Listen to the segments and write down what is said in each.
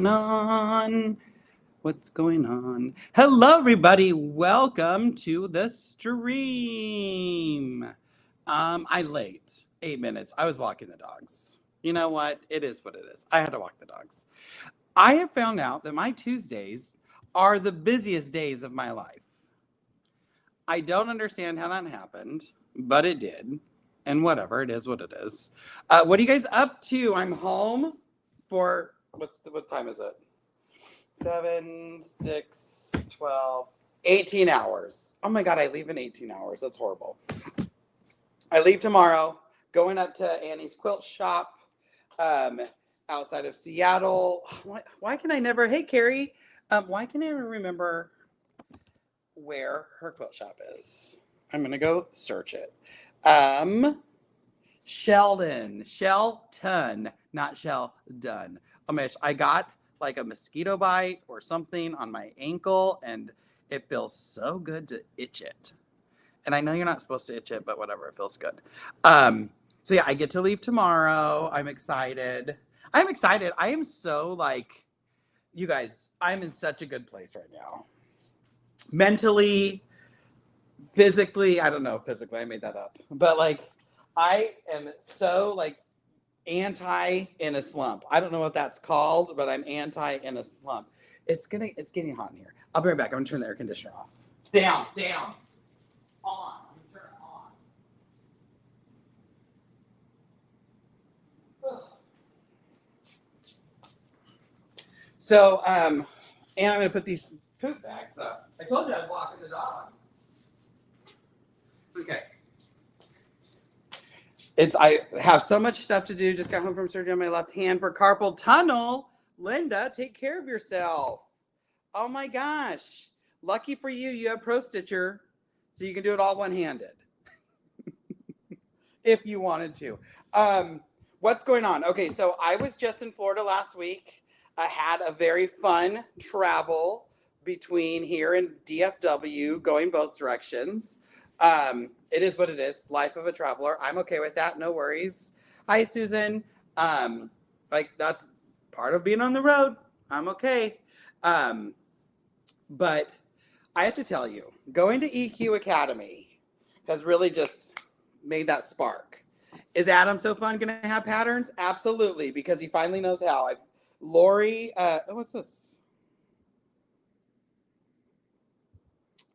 on? What's going on? Hello, everybody. Welcome to the stream. I late 8 minutes. I was walking the dogs. You know what? It is what it is. I had to walk the dogs. I have found out that my Tuesdays are the busiest days of my life. I don't understand how that happened, but it did. And whatever, it is what it is. What are you guys up to? I'm home for what time is it? 7, 6, 12, 18 hours. Oh my God, I leave in 18 hours. That's horrible. I leave tomorrow, going up to Annie's quilt shop outside of Seattle. Why can I never, hey Carrie, why can I never remember where her quilt shop is? I'm going to go search it. Shelton, not Sheldon. Oh my gosh, I got like a mosquito bite or something on my ankle, and it feels so good to itch it. And I know you're not supposed to itch it, but whatever, it feels good. So yeah, I get to leave tomorrow. I'm excited. I am so like, you guys, I'm in such a good place right now. Mentally, physically, I don't know, physically, I made that up. But like, I am so like anti in a slump. I don't know what that's called, but I'm anti in a slump. It's getting hot in here. I'll be right back. I'm gonna turn the air conditioner off. Down. On. I'm gonna turn it on. So, and I'm gonna put these poop bags up. I told you I was walking the dog. Okay. I have so much stuff to do. Just got home from surgery on my left hand for carpal tunnel. Linda, take care of yourself. Oh my gosh. Lucky for you, you have Pro Stitcher, so you can do it all one-handed. If you wanted to. What's going on? Okay, so I was just in Florida last week. I had a very fun travel between here and DFW, going both directions. It is what it is. Life of a traveler. I'm okay with that. No worries. Hi, Susan. Like that's part of being on the road. I'm okay. But I have to tell you, going to EQ Academy has really just made that spark. Is Adam so fun going to have patterns? Absolutely, because he finally knows how. Lori, what's this?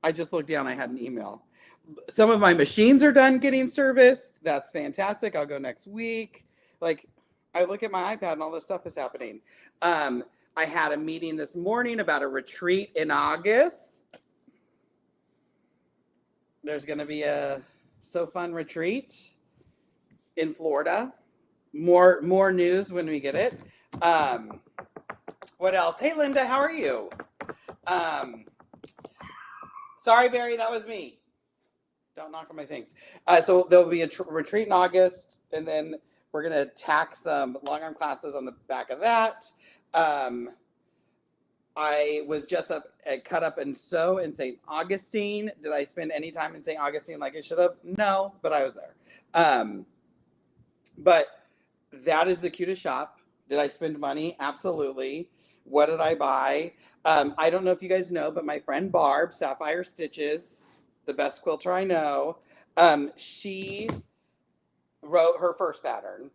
I just looked down. I had an email. Some of my machines are done getting serviced. That's fantastic. I'll go next week. Like, I look at my iPad and all this stuff is happening. I had a meeting this morning about a retreat in August. There's going to be a So Fun retreat in Florida. More news when we get it. What else? Hey, Linda, how are you? Sorry, Barry, that was me. Don't knock on my things. So there'll be a retreat in August, and then we're going to tack some long arm classes on the back of that. I was just up at Cut Up and Sew in St. Augustine. Did I spend any time in St. Augustine like I should have? No, but I was there. But that is the cutest shop. Did I spend money? Absolutely. What did I buy? I don't know if you guys know, but my friend Barb, Sapphire Stitches, the best quilter I know, she wrote her first pattern.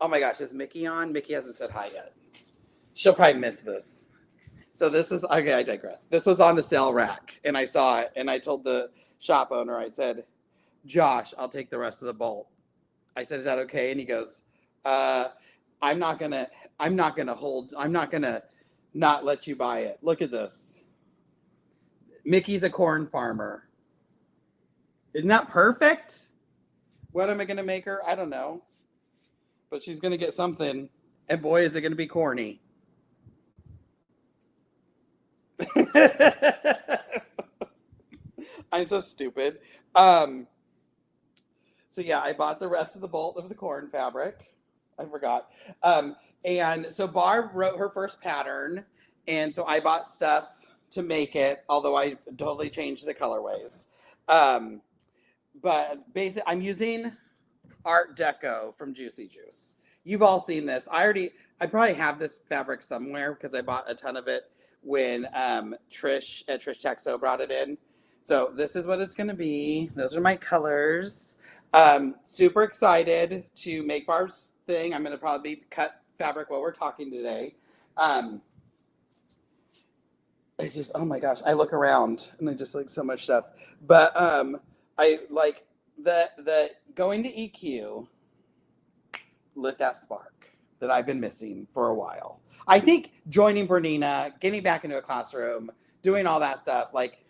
Oh my gosh, is Mickey on? Mickey hasn't said hi yet. She'll probably miss this. So this is, okay, I digress. This was on the sale rack, and I saw it, and I told the shop owner, I said, Josh, I'll take the rest of the bolt. I said, is that okay? And he goes, I'm not gonna not let you buy it. Look at this. Mickey's a corn farmer. Isn't that perfect? What am I gonna make her? I don't know. But she's gonna get something. And boy, is it gonna be corny. I'm so stupid. So yeah, I bought the rest of the bolt of the corn fabric. I forgot. And so Barb wrote her first pattern, and so I bought stuff to make it, although I totally changed the colorways. But basically, I'm using Art Deco from Juicy Juice. You've all seen this. I probably have this fabric somewhere because I bought a ton of it when Trish at Trish Texo brought it in. So this is what it's going to be. Those are my colors. Super excited to make Barb's thing. I'm going to probably cut fabric while we're talking today. Um, I just, oh my gosh, I look around and I just like so much stuff. But I like the going to EQ lit that spark that I've been missing for a while. I think joining Bernina, getting back into a classroom, doing all that stuff, like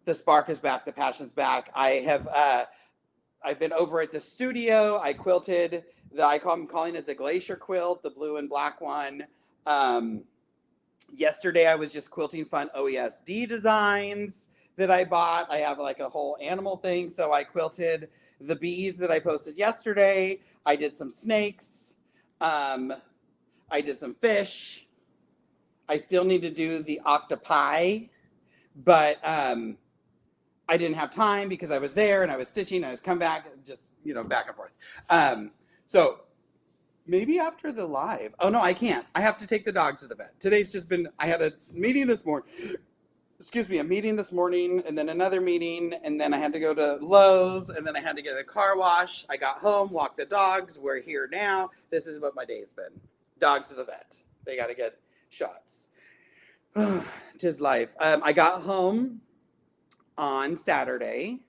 the spark is back, the passion's back. I've been over at the studio. I quilted I'm calling it the glacier quilt, the blue and black one. Yesterday I was just quilting fun OESD designs that I bought. I have like a whole animal thing. So I quilted the bees that I posted yesterday. I did some snakes. I did some fish. I still need to do the octopi, but I didn't have time because I was there and I was stitching. I was come back, just, back and forth. So maybe after the live. Oh, no, I can't. I have to take the dogs to the vet. Today's just been, I had a meeting this morning. Excuse me, a meeting this morning and then another meeting. And then I had to go to Lowe's and then I had to get a car wash. I got home, walked the dogs. We're here now. This is what my day's been. Dogs to the vet. They got to get shots. 'Tis life. I got home on Saturday.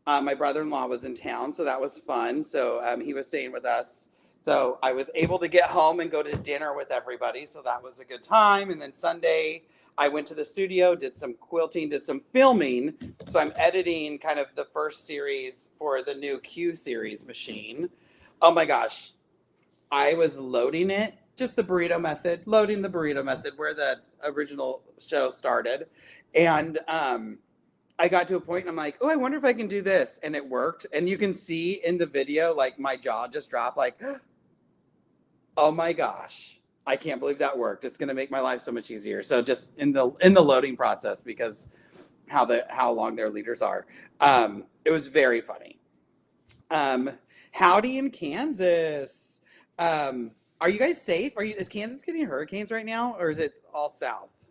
My brother-in-law was in town, so that was fun. So he was staying with us. So I was able to get home and go to dinner with everybody. So that was a good time. And then Sunday, I went to the studio, did some quilting, did some filming. So I'm editing kind of the first series for the new Q series machine. Oh my gosh. I was loading it, just the burrito method, loading the burrito method where the original show started. And I got to a point and I'm like, oh, I wonder if I can do this. And it worked. And you can see in the video, like my jaw just dropped, like, oh my gosh, I can't believe that worked. It's going to make my life so much easier. So just in the loading process, because how long their leaders are, it was very funny. Howdy in Kansas. Are you guys safe? Is Kansas getting hurricanes right now, or is it all south?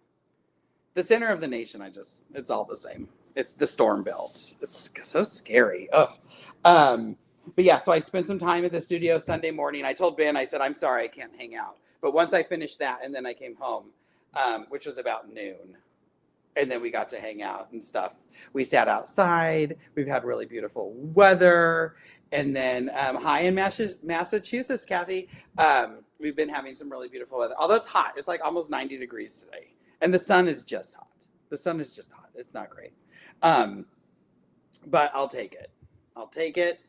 The center of the nation, it's all the same. It's the storm belt. It's so scary. Oh, but yeah, so I spent some time at the studio Sunday morning. I told Ben, I said, I'm sorry, I can't hang out. But once I finished that, and then I came home, which was about noon, and then we got to hang out and stuff. We sat outside. We've had really beautiful weather. And then hi in Massachusetts, Kathy. We've been having some really beautiful weather. Although it's hot. It's like almost 90 degrees today. And the sun is just hot. The sun is just hot. It's not great. But I'll take it. I'll take it.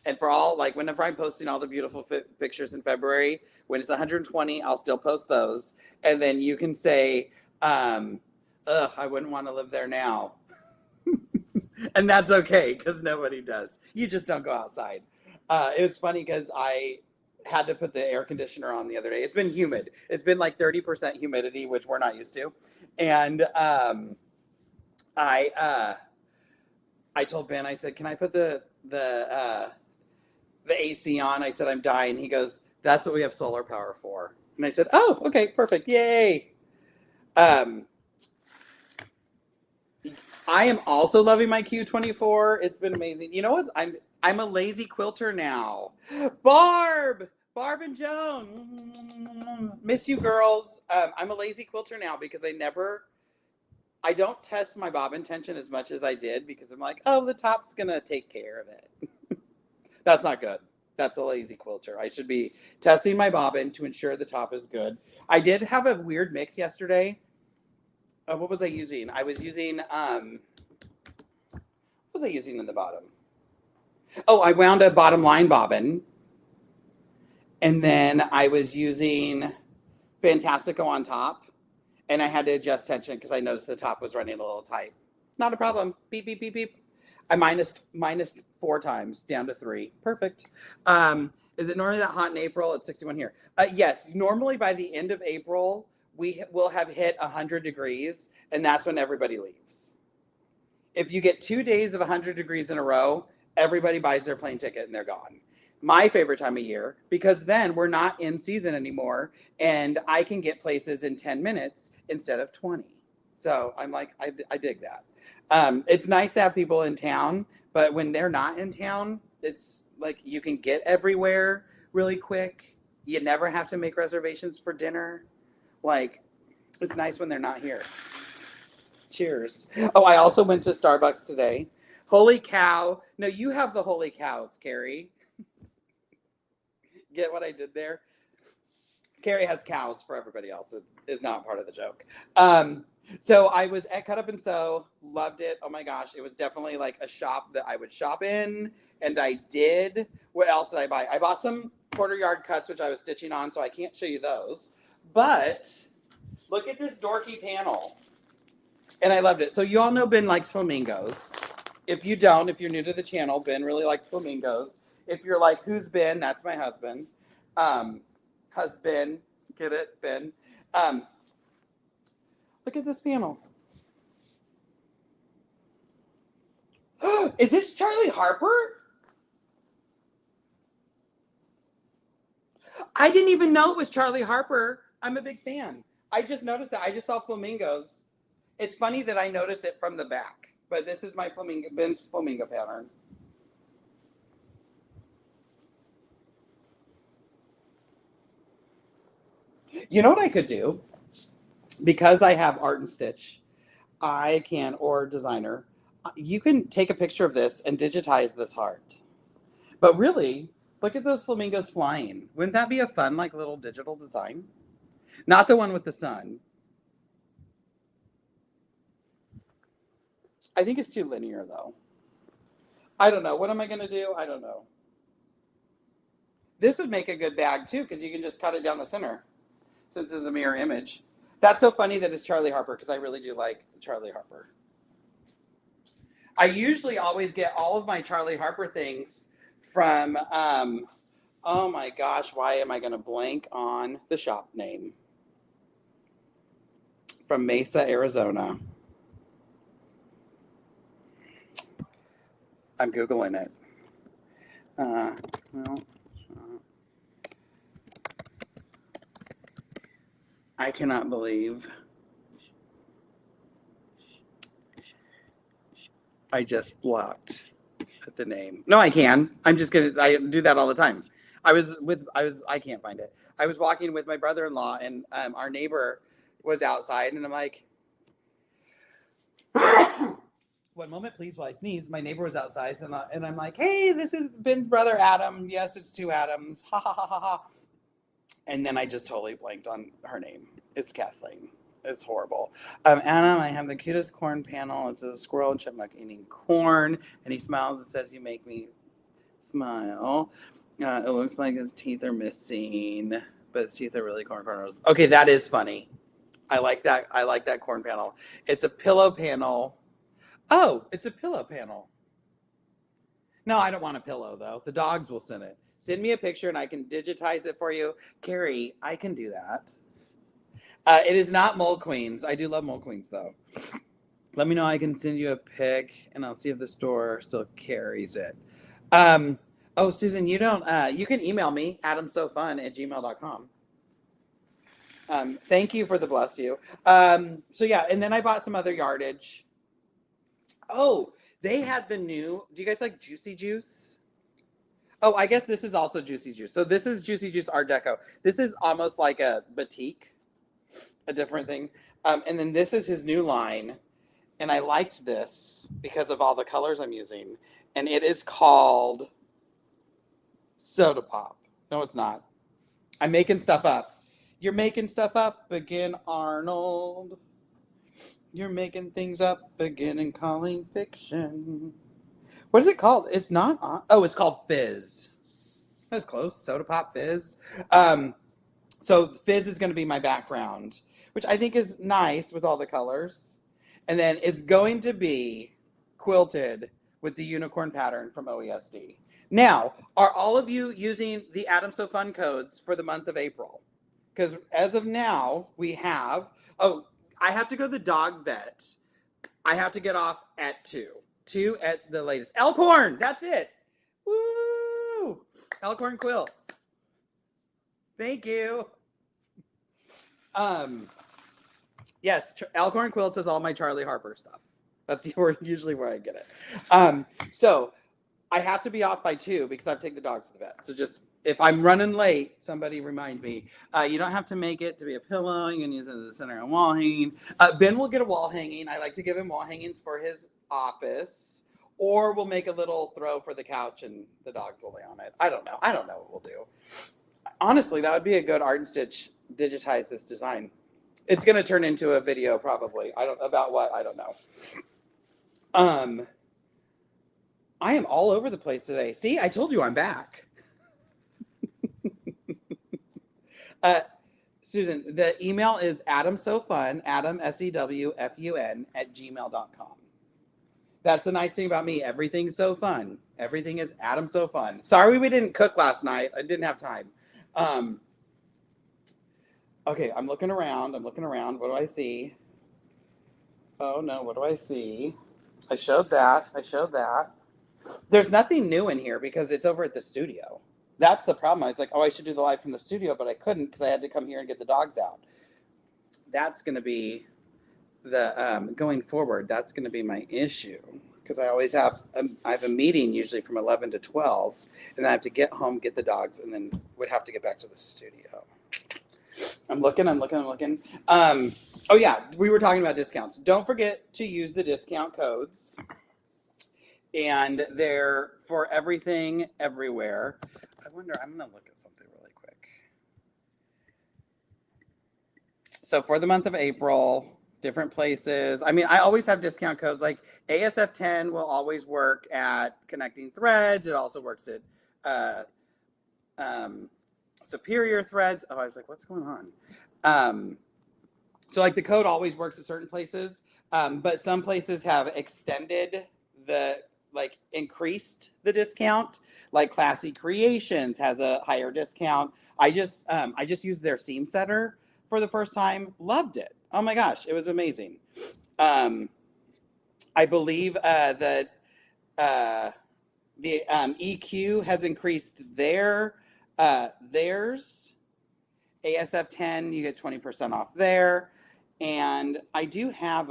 And for all, like whenever I'm posting all the beautiful pictures in February, when it's 120, I'll still post those. And then you can say, I wouldn't want to live there now. And that's okay, because nobody does. You just don't go outside. It was funny because I had to put the air conditioner on the other day. It's been humid. It's been like 30% humidity, which we're not used to. And I told Ben, I said, can I put the AC on? I said, I'm dying. He goes, that's what we have solar power for. And I said, oh, okay, perfect. Yay. I am also loving my Q24. It's been amazing. You know what? I'm a lazy quilter now. Barb and Joan. Miss you girls. I'm a lazy quilter now because I don't test my bobbin tension as much as I did because I'm like, oh, the top's gonna take care of it. That's not good. That's a lazy quilter. I should be testing my bobbin to ensure the top is good. I did have a weird mix yesterday. What was I using? I was using, what was I using in the bottom? Oh, I wound a bottom line bobbin. And then I was using Fantastico on top. And I had to adjust tension because I noticed the top was running a little tight. Not a problem. Beep, beep, beep, beep. I minus 4 times down to 3. Perfect. Is it normally that hot in April? It's 61 here. Yes, normally by the end of April, we will have hit 100 degrees, and that's when everybody leaves. If you get 2 days of 100 degrees in a row, everybody buys their plane ticket and they're gone. my favorite time of year, because then we're not in season anymore and I can get places in 10 minutes instead of 20. So I'm like, I dig that. It's nice to have people in town, but when they're not in town, it's like you can get everywhere really quick. You never have to make reservations for dinner. Like, it's nice when they're not here. Cheers. Oh, I also went to Starbucks today. Holy cow. No, you have the holy cows, Carrie. Get what I did there? Carrie has cows for everybody else. It is not part of the joke. So I was at Cut Up and Sew, loved it. Oh my gosh, it was definitely like a shop that I would shop in, and I did. What else did I buy? I bought some quarter yard cuts, which I was stitching on, so I can't show you those. But look at this dorky panel. And I loved it. So you all know Ben likes flamingos. If you don't, if you're new to the channel, Ben really likes flamingos. If you're like, who's Ben? That's my husband. Husband, get it, Ben? Look at this panel. Is this Charlie Harper? I didn't even know it was Charlie Harper. I'm a big fan. I just noticed that. I just saw flamingos. It's funny that I noticed it from the back, but this is my flamingo, Ben's flamingo pattern. You know what I could do? Because I have Art and Stitch, I can, or designer, you can take a picture of this and digitize this heart. But really, look at those flamingos flying. Wouldn't that be a fun, like, little digital design? Not the one with the sun. I think it's too linear, though. I don't know. What am I going to do? I don't know. This would make a good bag, too, because you can just cut it down the center, since it's a mirror image. That's so funny that it's Charlie Harper, because I really do like Charlie Harper. I usually always get all of my Charlie Harper things from, oh my gosh, why am I going to blank on the shop name? From Mesa, Arizona. I'm Googling it. Well, I cannot believe I just blocked the name. No, I can. I do that all the time. I can't find it. I was walking with my brother-in-law and our neighbor was outside and I'm like, one moment, please, while I sneeze. My neighbor was outside and I'm like, hey, this is Ben's brother, Adam. Yes, it's two Adams. Ha ha ha ha ha. And then I just totally blanked on her name. It's Kathleen. It's horrible. Adam, I have the cutest corn panel. It's a squirrel and chipmunk eating corn. And he smiles and says, you make me smile. It looks like his teeth are missing, but his teeth are really corners. Okay, that is funny. I like that. I like that corn panel. It's a pillow panel. Oh, it's a pillow panel. No, I don't want a pillow, though. The dogs will send it. Send me a picture and I can digitize it for you. Carrie, I can do that. It is not Mold Queens. I do love Mold Queens, though. Let me know. I can send you a pic and I'll see if the store still carries it. Oh, Susan, you don't, you can email me, adamsofun@gmail.com. Thank you for the bless you. So yeah, and then I bought some other yardage. Oh, they had the new, do you guys like Juicy Juice? Oh, I guess this is also Juicy Juice. So this is Juicy Juice Art Deco. This is almost like a batik, a different thing. And then this is his new line. And I liked this because of all the colors I'm using. And it is called Soda Pop. No, it's not. I'm making stuff up. You're making stuff up again, Arnold. You're making things up again and calling fiction. What is it called? It's not. Oh, it's called Fizz. That's close. Soda Pop Fizz. So Fizz is going to be my background, which I think is nice with all the colors. And then it's going to be quilted with the unicorn pattern from OESD. Now, are all of you using the Adam So Fun codes for the month of April? Because as of now, we have, oh, I have to go to the dog vet. I have to get off at 2. 2 at the latest. Elkhorn, that's it. Woo! Elkhorn Quilts. Thank you. Yes, Elkhorn Quilts is all my Charlie Harper stuff. That's usually where I get it. So I have to be off by 2 because I have to take the dogs to the vet. So just if I'm running late, somebody remind me. You don't have to make it to be a pillow. You can use it as a center and wall hanging. Ben will get a wall hanging. I like to give him wall hangings for his office, or we'll make a little throw for the couch and the dogs will lay on it. I don't know what we'll do. Honestly, that would be a good Art and Stitch digitize this design. It's going to turn into a video probably. About what? I don't know. I am all over the place today. See, I told you I'm back. Susan, the email is adamsofun, Adam, SEWFUN, @gmail.com. That's the nice thing about me. Everything's so fun. Everything is Adam so fun. Sorry we didn't cook last night. I didn't have time. Okay, I'm looking around. What do I see? Oh no, what do I see? I showed that. There's nothing new in here because it's over at the studio. That's the problem. I was like, oh, I should do the live from the studio, but I couldn't because I had to come here and get the dogs out. That's going to be the going forward. That's going to be my issue because I always have I have a meeting usually from 11 to 12, and then I have to get home, get the dogs, and then would have to get back to the studio. I'm looking. Oh yeah, we were talking about discounts. Don't forget to use the discount codes. And they're for everything, everywhere. I wonder, I'm going to look at something really quick. So for the month of April, different places. I mean, I always have discount codes. Like ASF10 will always work at Connecting Threads. It also works at Superior Threads. Oh, I was like, what's going on? So like the code always works at certain places, but some places have extended increased the discount. Like Classy Creations has a higher discount. I just used their seam setter for the first time. Loved it. Oh my gosh, it was amazing. I believe that the EQ has increased theirs. ASF10, you get 20% off there. And I do have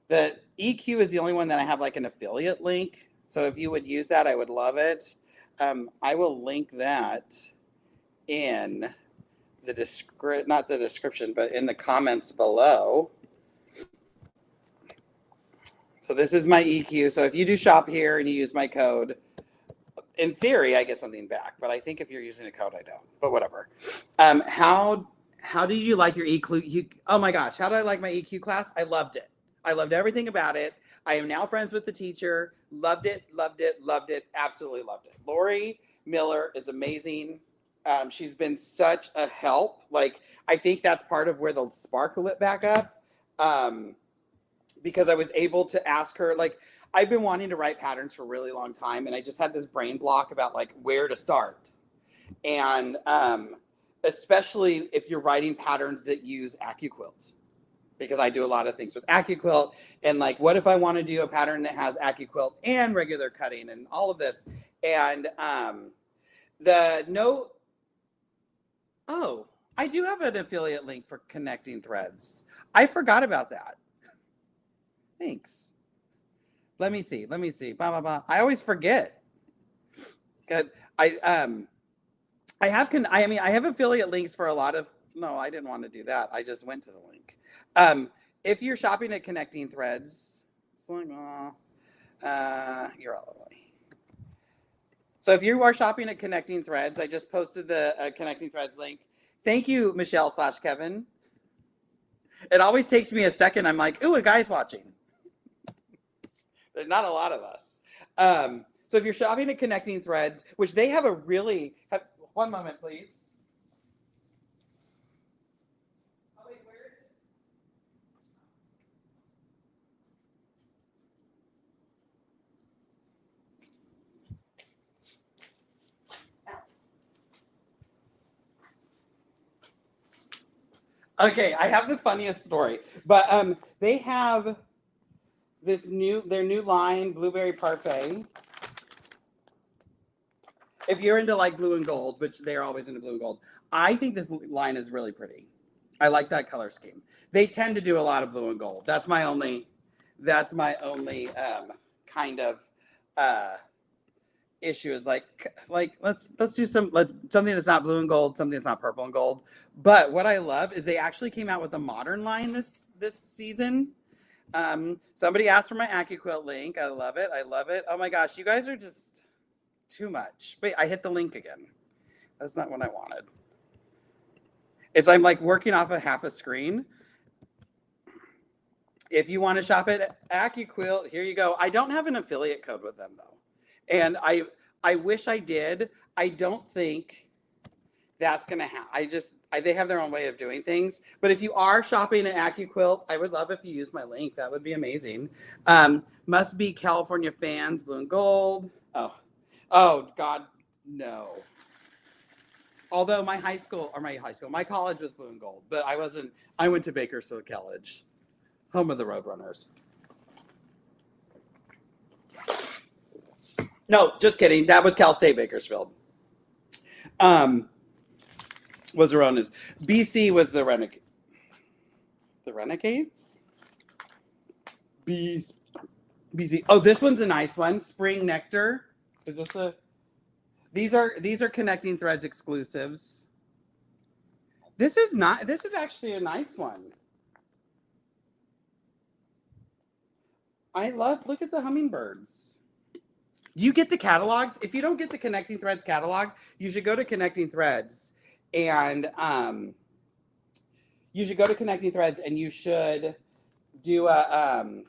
the EQ is the only one that I have like an affiliate link. So if you would use that, I would love it. I will link that in the not the description, but in the comments below. So this is my EQ. So if you do shop here and you use my code, in theory, I get something back. But I think if you're using a code, I don't. But whatever. How do you like your EQ? Oh my gosh, how did I like my EQ class? I loved it. I loved everything about it. I am now friends with the teacher. Loved it. Absolutely loved it. Lori Miller is amazing. She's been such a help. Like, I think that's part of where the spark lit back up. Because I was able to ask her, like, I've been wanting to write patterns for a really long time. And I just had this brain block about like where to start. And especially if you're writing patterns that use Acuquilt. Because I do a lot of things with Acuquilt, and like, what if I want to do a pattern that has Acuquilt and regular cutting and all of this? And I do have an affiliate link for Connecting Threads. I forgot about that. Thanks. Let me see. I always forget. Good. I have affiliate links for a lot of. No, I didn't want to do that. I just went to the link. If you're shopping at Connecting Threads, it's like, you're all the way. So if you are shopping at Connecting Threads, I just posted the Connecting Threads link. Thank you, Michelle/Kevin. It always takes me a second. I'm like, ooh, a guy's watching. There's not a lot of us. So if you're shopping at Connecting Threads, which they have one moment, please. Okay, I have the funniest story, but they have their new line, Blueberry Parfait. if you're into like blue and gold, which they're always into blue and gold, I think this line is really pretty. I like that color scheme. They tend to do a lot of blue and gold. That's my only kind of uh issue is like let's do something that's not blue and gold, something that's not purple and gold. But what I love is they actually came out with a modern line this season. Somebody asked for my Acuquilt link. I love it. I love it. Oh my gosh, you guys are just too much. Wait, I hit the link again. That's not what I wanted. It's I'm like working off of half a screen. If you want to shop at Acuquilt, here you go. I don't have an affiliate code with them though. And I wish I did. I don't think that's gonna happen. They have their own way of doing things. But if you are shopping at Acuquilt, I would love if you use my link. That would be amazing. Must be California fans, blue and gold. Oh God, no. Although my college was blue and gold, but I wasn't. I went to Bakersfield College, home of the Roadrunners. No, just kidding. That was Cal State Bakersfield. Was the Roadrunners. BC was the Renegades. The Renegades? BC. Oh, this one's a nice one. Spring Nectar. Is this a? These are Connecting Threads exclusives. This is actually a nice one. Look at the hummingbirds. Do you get the catalogs? If you don't get the Connecting Threads catalog, you should go to Connecting Threads and you should do a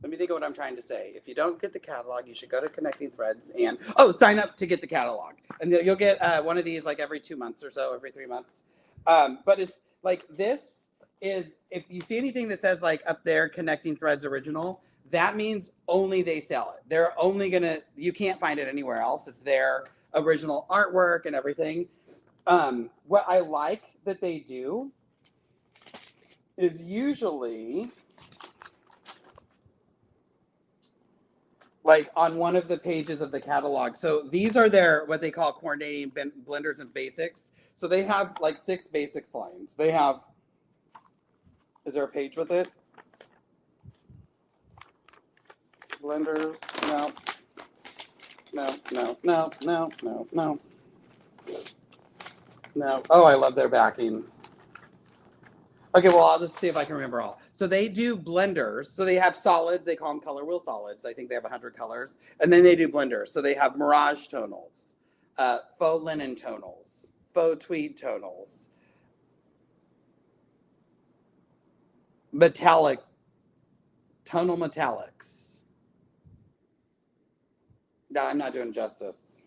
let me think of what I'm trying to say. If you don't get the catalog, you should go to Connecting Threads and sign up to get the catalog. And you'll get one of these like every 2 months or so, every 3 months. But it's like this is, if you see anything that says like up there, Connecting Threads original, that means only they sell it. They're only you can't find it anywhere else. It's their original artwork and everything. What I like that they do is usually like on one of the pages of the catalog. So these are their, what they call coordinating blenders and basics. So they have like 6 basics lines. They have, is there a page with it? Blenders, no. Oh, I love their backing. Okay, well, I'll just see if I can remember all. So they do blenders. So they have solids. They call them color wheel solids. I think they have 100 colors. And then they do blenders. So they have mirage tonals, faux linen tonals, faux tweed tonals, tonal metallics. No, I'm not doing justice.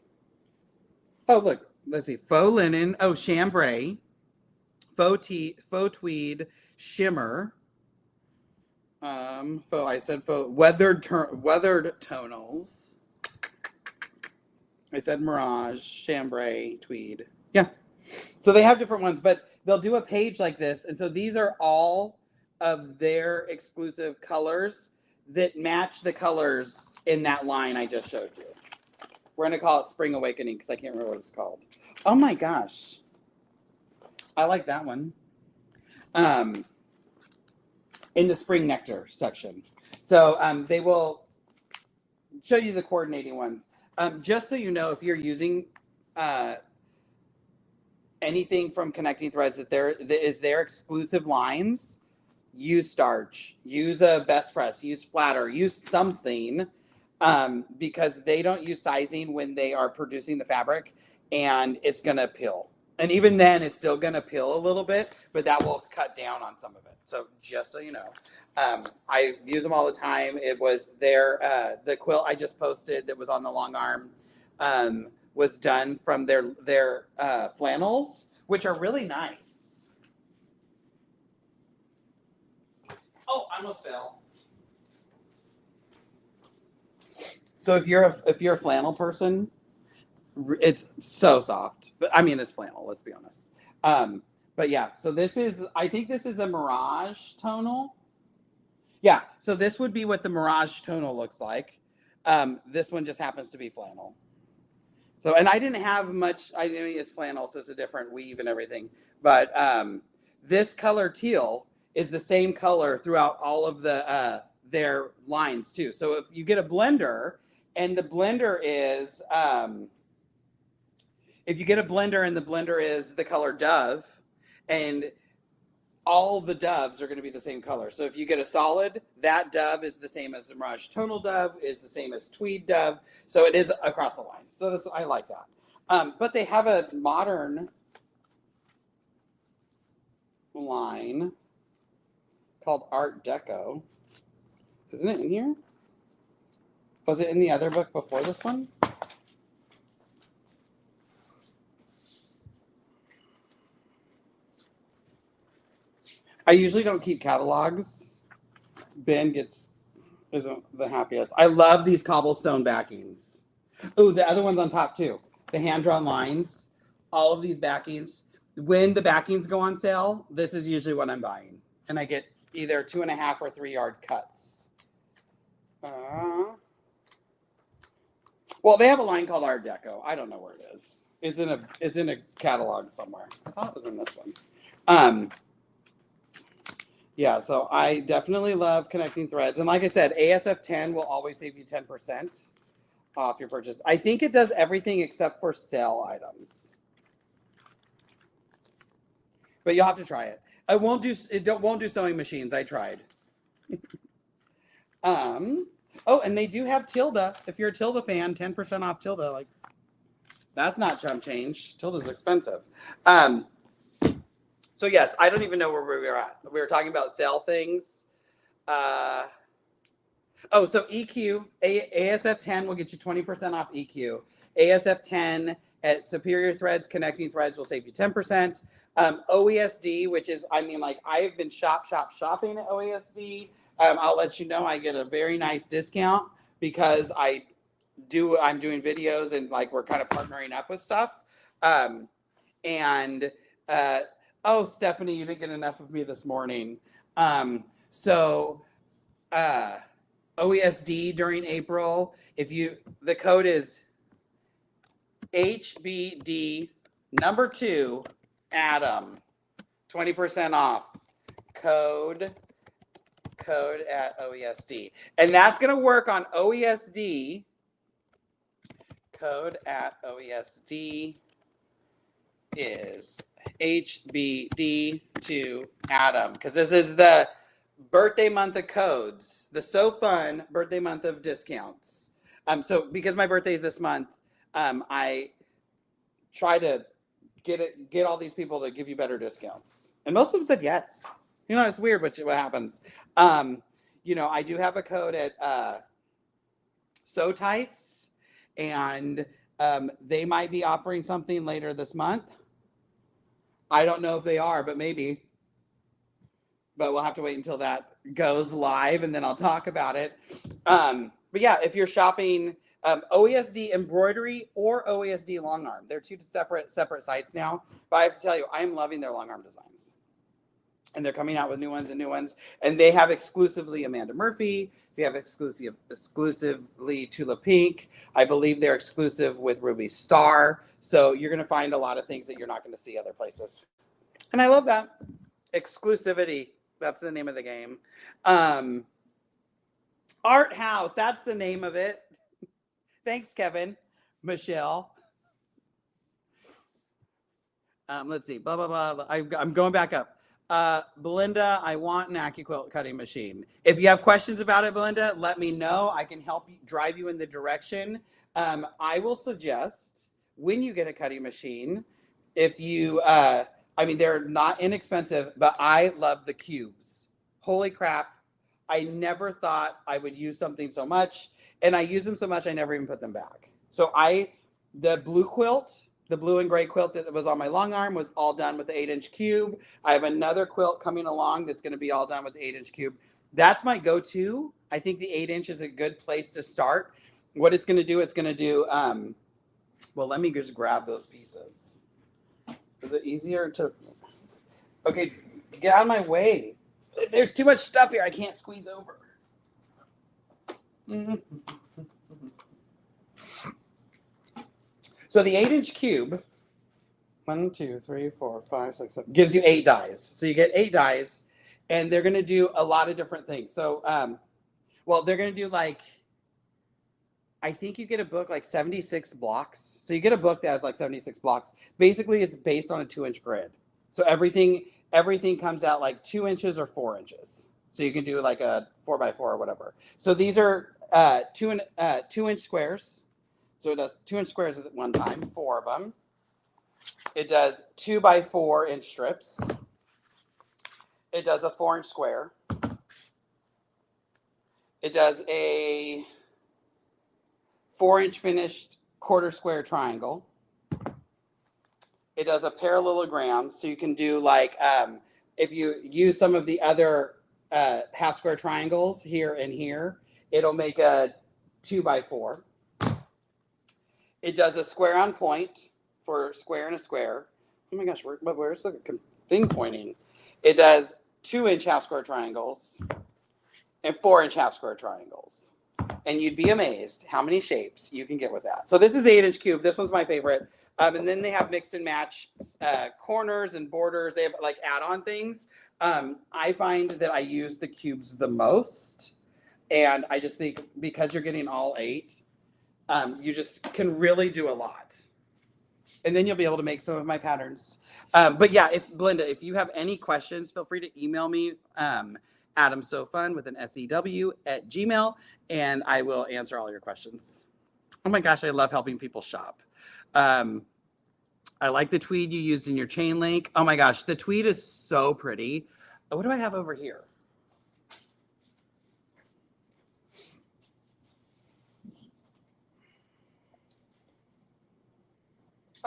Oh, look. Let's see. Faux linen. Oh, chambray. Faux tweed, shimmer. I said faux weathered tonals. I said mirage, chambray, tweed. Yeah. So they have different ones, but they'll do a page like this, and so these are all of their exclusive colors that match the colors in that line I just showed you. We're gonna call it Spring Awakening because I can't remember what it's called. Oh my gosh. I like that one. In the Spring Nectar section. So they will show you the coordinating ones. Just so you know, if you're using anything from Connecting Threads that is their exclusive lines, use starch, use a best press, use flatter, use something, because they don't use sizing when they are producing the fabric, and it's gonna peel. And even then, it's still going to peel a little bit, but that will cut down on some of it. So just so you know, I use them all the time. It was the quilt I just posted that was on the long arm was done from their flannels, which are really nice. Oh, I almost fell. So if you're a flannel person, it's so soft, but I mean, it's flannel, let's be honest. But yeah, so I think this is a mirage tonal. Yeah, so this would be what the mirage tonal looks like. This one just happens to be flannel. So, and I didn't have much, I mean, it's flannel, so it's a different weave and everything. But this color teal is the same color throughout all of their lines too. So if you get a blender and the blender is, if you get a blender and the blender is the color dove, and all the doves are going to be the same color. So if you get a solid, that dove is the same as the Mirage Tonal dove, is the same as Tweed dove. So it is across the line. So that's, I like that. But they have a modern line called Art Deco. Isn't it in here? Was it in the other book before this one? I usually don't keep catalogs. Ben isn't the happiest. I love these cobblestone backings. Oh, the other one's on top too. The hand-drawn lines. All of these backings. When the backings go on sale, this is usually what I'm buying. And I get either 2.5 or 3 yard cuts. Well, they have a line called Art Deco. I don't know where it is. It's in a catalog somewhere. I thought it was in this one. Yeah, so I definitely love connecting threads. And like I said, ASF 10 will always save you 10% off your purchase. I think it does everything except for sale items. But you'll have to try it. It won't do sewing machines. I tried. Oh, and they do have Tilda. If you're a Tilda fan, 10% off Tilda. Like, that's not chump change. Tilda's expensive. So yes, I don't even know where we were at. We were talking about sale things. So EQ, ASF 10 will get you 20% off EQ. ASF 10 at Superior Threads, Connecting Threads will save you 10%. OESD, which is, I mean, like, I have been shopping at OESD. I'll let you know I get a very nice discount because I'm doing videos and like we're kind of partnering up with stuff. Oh, Stephanie, you didn't get enough of me this morning. OESD during April, the code is HBD number 2 Adam, 20% off. Code at OESD. And that's going to work on OESD. Code at OESD is HBD2 Adam, because this is the birthday month of codes, the So Fun birthday month of discounts. So because my birthday is this month, I try to get all these people to give you better discounts, and most of them said yes. You know, it's weird, but what happens? I do have a code at So Tights, and they might be offering something later this month. I don't know if they are, but maybe. But we'll have to wait until that goes live, and then I'll talk about it. But yeah, if you're shopping OESD embroidery or OESD long arm, they're two separate sites now. But I have to tell you, I'm loving their long arm designs. And they're coming out with new ones. And they have exclusively Amanda Murphy. They have exclusively Tula Pink. I believe they're exclusive with Ruby Star. So you're going to find a lot of things that you're not going to see other places. And I love that. Exclusivity. That's the name of the game. Art House. That's the name of it. Thanks, Kevin. Michelle. Let's see. Blah, blah, blah. I'm going back up. Belinda, I want an Acuquilt cutting machine. If you have questions about it, Belinda, let me know. I can help you, drive you in the direction. I will suggest when you get a cutting machine, if you, they're not inexpensive, but I love the cubes. Holy crap. I never thought I would use something so much, and I use them so much I never even put them back. So the blue quilt, the blue and gray quilt that was on my long arm was all done with the 8-inch cube. I have another quilt coming along that's going to be all done with the 8-inch cube. That's my go-to. I think the 8-inch is a good place to start. What it's going to do, well, let me just grab those pieces. Is it easier to, okay, get out of my way. There's too much stuff here. I can't squeeze over. So the 8-inch cube, 1, 2, 3, 4, 5, 6, 7, gives you 8 dies. So you get 8 dies, and they're going to do a lot of different things. So, well, they're going to do like, I think you get a book like 76 blocks. So you get a book that has like 76 blocks. Basically, it's based on a 2-inch grid. So everything comes out like 2 inches or 4 inches. So you can do like a 4x4 or whatever. So these are 2-inch squares. So it does 2-inch squares at one time, 4 of them. It does 2x4-inch strips. It does a 4-inch square. It does a 4-inch finished quarter square triangle. It does a parallelogram, so you can do like, if you use some of the other half square triangles here and here, it'll make a 2x4. It does a square on point for square and a square. Oh my gosh, where's the thing pointing? It does 2-inch half square triangles and 4-inch half square triangles. And you'd be amazed how many shapes you can get with that. So this is 8-inch cube. This one's my favorite. And then they have mix and match corners and borders. They have like add-on things. I find that I use the cubes the most. And I just think because you're getting all 8, you just can really do a lot. And then you'll be able to make some of my patterns. But yeah, Belinda, if you have any questions, feel free to email me, AdamSoFun with an SEW at Gmail, and I will answer all your questions. Oh my gosh, I love helping people shop. I like the tweed you used in your chain link. Oh my gosh, the tweed is so pretty. What do I have over here?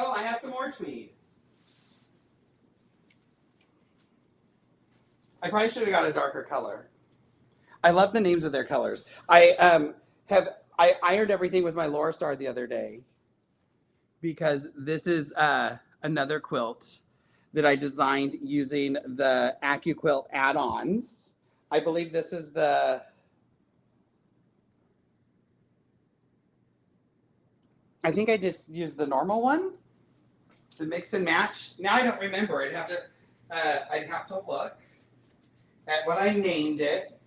Oh, I have some more tweed. I probably should have got a darker color. I love the names of their colors. I ironed everything with my Laura Star the other day because this is another quilt that I designed using the Acuquilt add-ons. I believe this is I think I just used the normal one, the mix and match. Now I don't remember. I'd have to look at what I named it.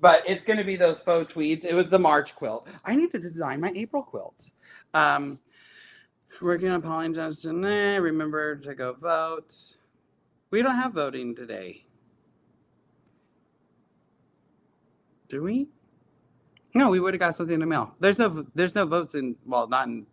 But it's going to be those faux tweeds. It was the March quilt. I need to design my April quilt. Working on Pauline Johnston. Remember to go vote. We don't have voting today. Do we? No, we would have got something in the mail. There's no votes in, well, not in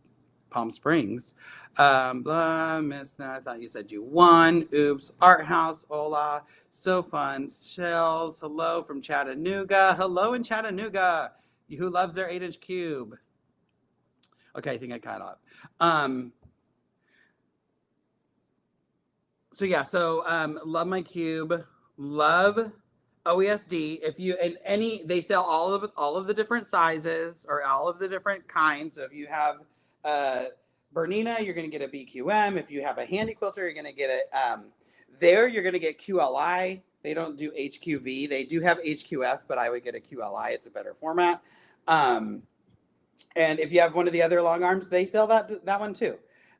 Palm Springs. Blah, Miss, I thought you said you won. Oops. Art House, hola. So fun. Shells, hello from Chattanooga. Hello in Chattanooga. Who loves their 8-inch cube? Okay, I think I caught up. So yeah, love my cube. Love OESD. If you and any, they sell all of the different sizes or all of the different kinds. So if you have Bernina, you're going to get a BQM. If you have a handy quilter, you're going to get it. You're going to get QLI. They don't do HQV. They do have HQF, but I would get a QLI. It's a better format. And if you have one of the other long arms, they sell that one too.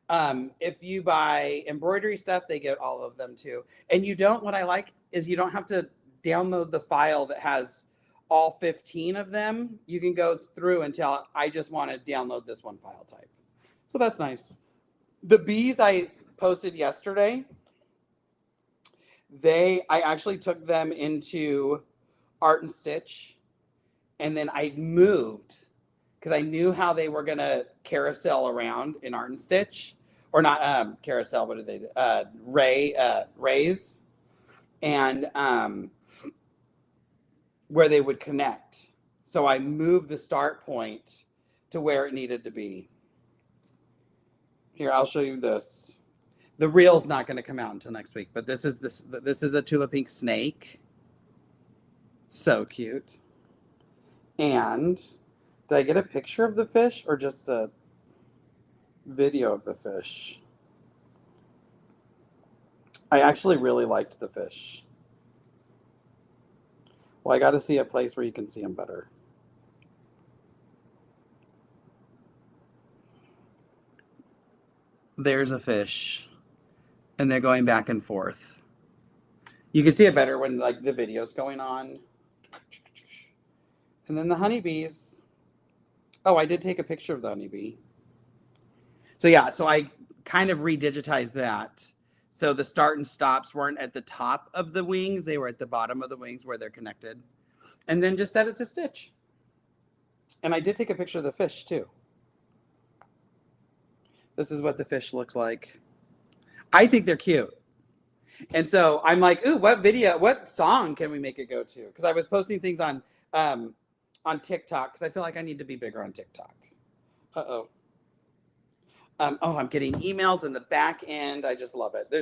If you buy embroidery stuff, they get all of them too. And what I like is you don't have to download the file that has all 15 of them. You can go through until I just want to download this one file type. So that's nice. The bees I posted yesterday, I actually took them into Art and Stitch, and then I moved because I knew how they were going to carousel around in Art and Stitch, or not carousel, what did they do? Raise, and where they would connect. So I moved the start point to where it needed to be. Here, I'll show you this. The reel's not going to come out until next week, but this is a Tula Pink snake. So cute. And did I get a picture of the fish or just a video of the fish? I actually really liked the fish. Well, I got to see a place where you can see them better. there's a fish, and they're going back and forth. You can see it better when like the video's going on. And then the honeybees. Oh, I did take a picture of the honeybee. So yeah, so I kind of redigitized that. So the start and stops weren't at the top of the wings, they were at the bottom of the wings where they're connected. And then just set it to stitch. And I did take a picture of the fish too. This is what the fish looks like. I think they're cute. And so I'm like, ooh, what song can we make it go to? Because I was posting things on TikTok because I feel like I need to be bigger on TikTok. Uh-oh. Oh, I'm getting emails in the back end. I just love it.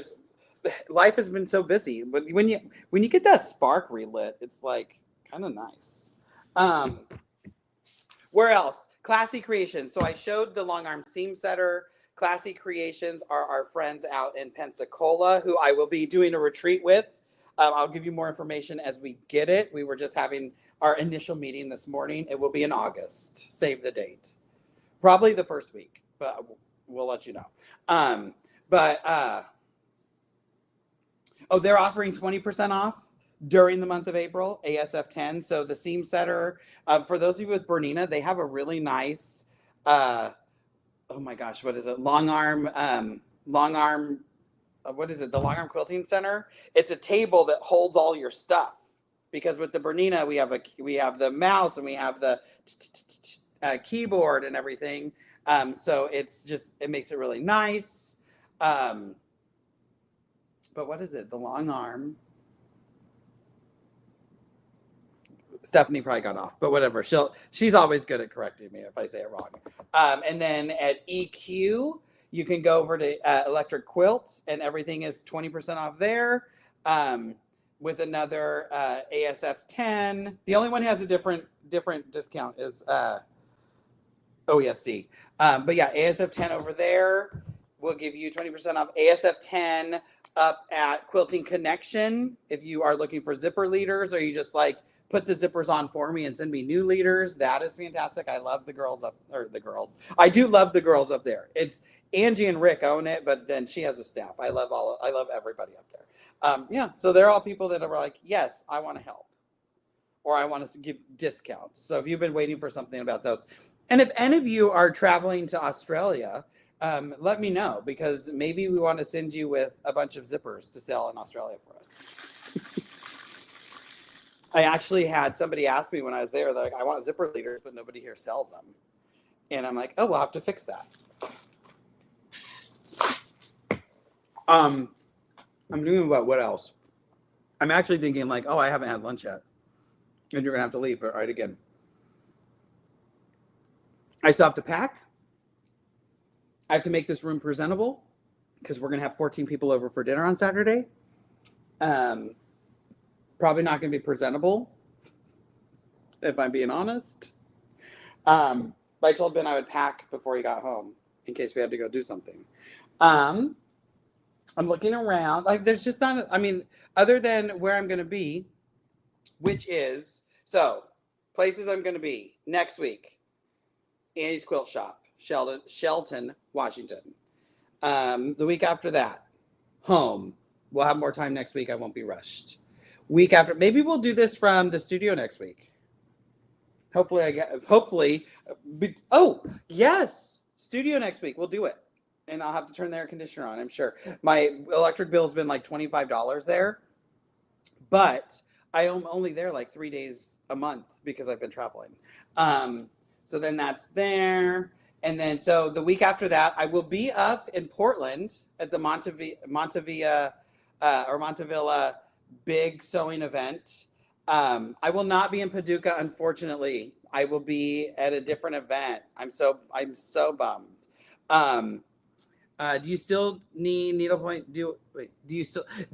Life has been so busy, but when you get that spark relit, it's like kind of nice. Where else? Classy Creations. So I showed the long arm seam setter. Classy Creations are our friends out in Pensacola who I will be doing a retreat with. I'll give you more information as we get it. We were just having our initial meeting this morning. It will be in August. Save the date. Probably the first week, but we'll let you know. They're offering 20% off during the month of April, ASF 10. So the seam setter, for those of you with Bernina, they have a really nice, oh my gosh, what is it? Long arm, what is it? The long arm quilting center. It's a table that holds all your stuff. Because with the Bernina, we have the mouse and we have the keyboard and everything. So it makes it really nice. But what is it? The long arm. Stephanie probably got off, but whatever. She's always good at correcting me if I say it wrong. And then at EQ, you can go over to Electric Quilts, and everything is 20% off there. With another ASF 10. The only one who has a different discount is OESD. But yeah, ASF 10 over there will give you 20% off. ASF 10 up at Quilting Connection if you are looking for zipper leaders, or you just like put the zippers on for me and send me new leaders. That is fantastic. I love the girls I do love the girls up there. It's Angie and Rick own it, but then she has a staff. I love everybody up there. Yeah, so they're all people that are like, yes, I want to help, or I want to give discounts. So if you've been waiting for something about those, and if any of you are traveling to Australia, let me know, because maybe we want to send you with a bunch of zippers to sell in Australia for us. I actually had somebody ask me when I was there, like, I want zipper leaders, but nobody here sells them. And I'm like, oh, we'll have to fix that. I'm thinking about what else. I'm actually thinking like, oh, I haven't had lunch yet. And you're going to have to leave. All right, again. I still have to pack. I have to make this room presentable because we're going to have 14 people over for dinner on Saturday. Probably not going to be presentable, if I'm being honest. But I told Ben I would pack before he got home in case we had to go do something. I'm looking around. Like, there's just not, other than where I'm going to be, which is, so, places I'm going to be next week. Annie's Quilt Shop, Shelton, Washington. The week after that, home. We'll have more time next week. I won't be rushed. Week after, maybe we'll do this from the studio next week. Hopefully. Oh, yes. Studio next week. We'll do it. And I'll have to turn the air conditioner on, I'm sure. My electric bill has been like $25 there. But I am only there like 3 days a month because I've been traveling. So then that's there. And then, so the week after that, I will be up in Portland at the Montevilla big sewing event. I will not be in Paducah, unfortunately. I will be at a different event. I'm so bummed. Do you still need needlepoint? Do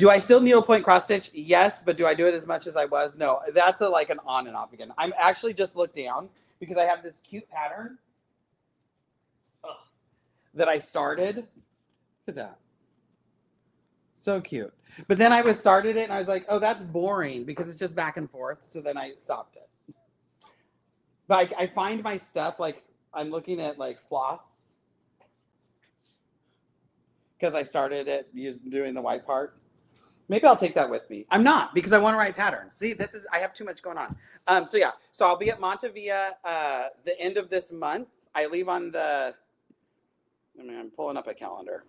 I still needlepoint cross stitch? Yes, but do I do it as much as I was? No, that's like an on and off again. I'm actually just looked down because I have this cute pattern that I started. Look at that. So cute. But then I started it and I was like, oh, that's boring because it's just back and forth. So then I stopped it. But I find my stuff, like I'm looking at like floss. because I started it doing the white part. Maybe I'll take that with me. I'm not, because I want to write patterns. See, I have too much going on. So yeah, so I'll be at Montevilla the end of this month. I leave on I'm pulling up a calendar.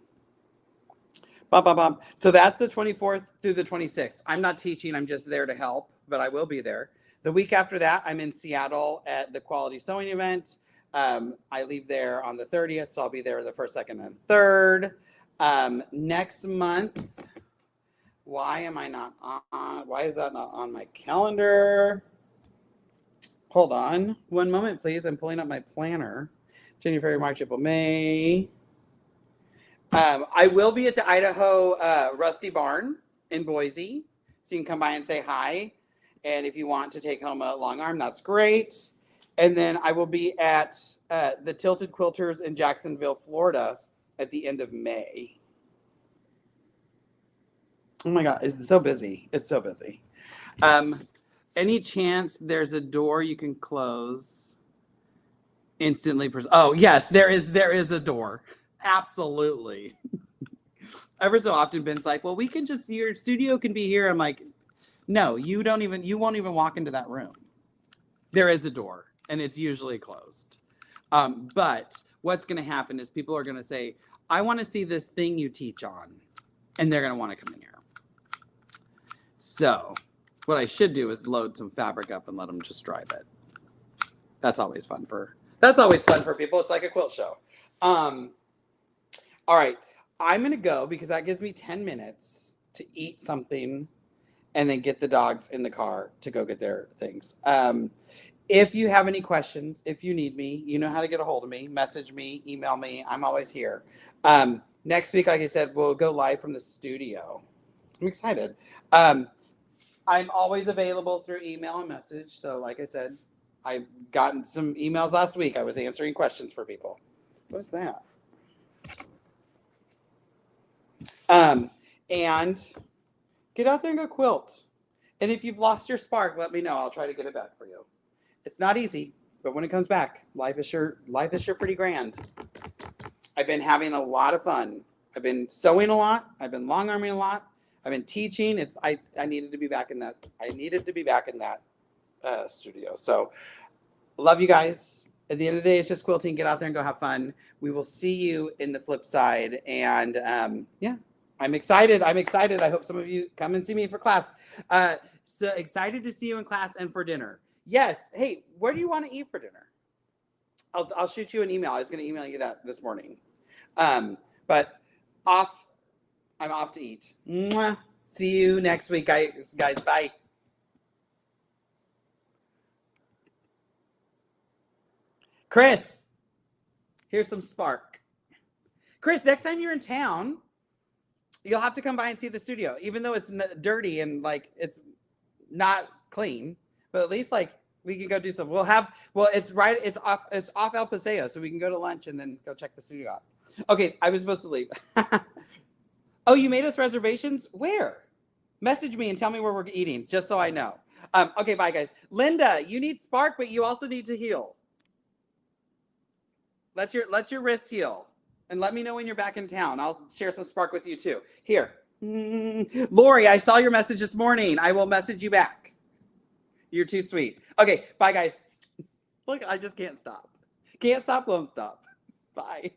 Bum, bum, bum. So that's the 24th through the 26th. I'm not teaching, I'm just there to help, but I will be there. The week after that, I'm in Seattle at the Quality Sewing event. I leave there on the 30th, so I'll be there the 1st, 2nd, and 3rd. Next month, why is that not on my calendar? Hold on one moment, please. I'm pulling up my planner. January, February, March, April, May. I will be at the Idaho Rusty Barn in Boise, so you can come by and say hi. And if you want to take home a long arm, that's great. And then I will be at the Tilted Quilters in Jacksonville, Florida at the end of May. Oh my God, it's so busy. It's so busy. Any chance there's a door you can close instantly? Oh, yes, there is a door. Absolutely. Ever so often Ben's like, well, your studio can be here. I'm like, no, you won't even walk into that room. There is a door and it's usually closed. But what's going to happen is people are going to say, I want to see this thing you teach on. And they're going to want to come in here. So what I should do is load some fabric up and let them just drive it. That's always fun for people. It's like a quilt show. All right, I'm going to go because that gives me 10 minutes to eat something and then get the dogs in the car to go get their things. If you have any questions, if you need me, you know how to get a hold of me. Message me, email me. I'm always here. Next week, like I said, we'll go live from the studio. I'm excited. I'm always available through email and message. So like I said, I've gotten some emails last week. I was answering questions for people. What's that? And get out there and go quilt. And if you've lost your spark, let me know. I'll try to get it back for you. It's not easy, but when it comes back, life is sure pretty grand. I've been having a lot of fun. I've been sewing a lot. I've been long arming a lot. I've been teaching. I needed to be back in that. Studio. So love you guys. At the end of the day, it's just quilting. Get out there and go have fun. We will see you in the flip side. And yeah. I'm excited. I hope some of you come and see me for class. So excited to see you in class and for dinner. Yes. Hey, where do you want to eat for dinner? I'll shoot you an email. I was going to email you that this morning. But I'm off to eat. Mwah. See you next week, guys. Bye. Chris, here's some spark. Chris, next time you're in town, you'll have to come by and see the studio, even though it's dirty and like it's not clean. But at least like we can go do some. It's off El Paseo, so we can go to lunch and then go check the studio out. Okay, I was supposed to leave. Oh, you made us reservations? Where? Message me and tell me where we're eating, just so I know. Okay, bye guys. Linda, you need spark, but you also need to heal. Let your wrists heal. And let me know when you're back in town. I'll share some spark with you too. Here. Lori, I saw your message this morning. I will message you back. You're too sweet. Okay, bye guys. Look, I just can't stop. Can't stop, won't stop. Bye.